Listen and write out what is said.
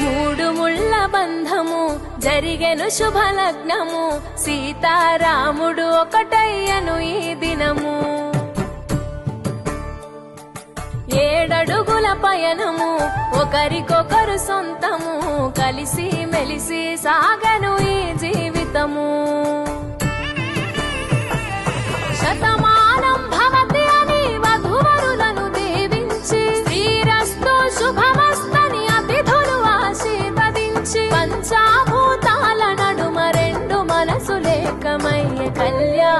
మూడు ముళ్ళ బంధము జరిగెను శుభలగ్నము సీతారాముడు ఒకటయ్యను ఈ దినము. 7 అడుగుల పయనము ఒకరికొకరు సొంతము కలిసి మెలిసి సాగను ఈ జీవితము. శతమానం భవతి అని వధువరులను దీవించి శ్రీరస్తు శుభమస్తని అతిథులు ఆశీర్వదించి పంచాభూతాల నడుమ 2 మనసులేకమయ్యే కళ్యాణ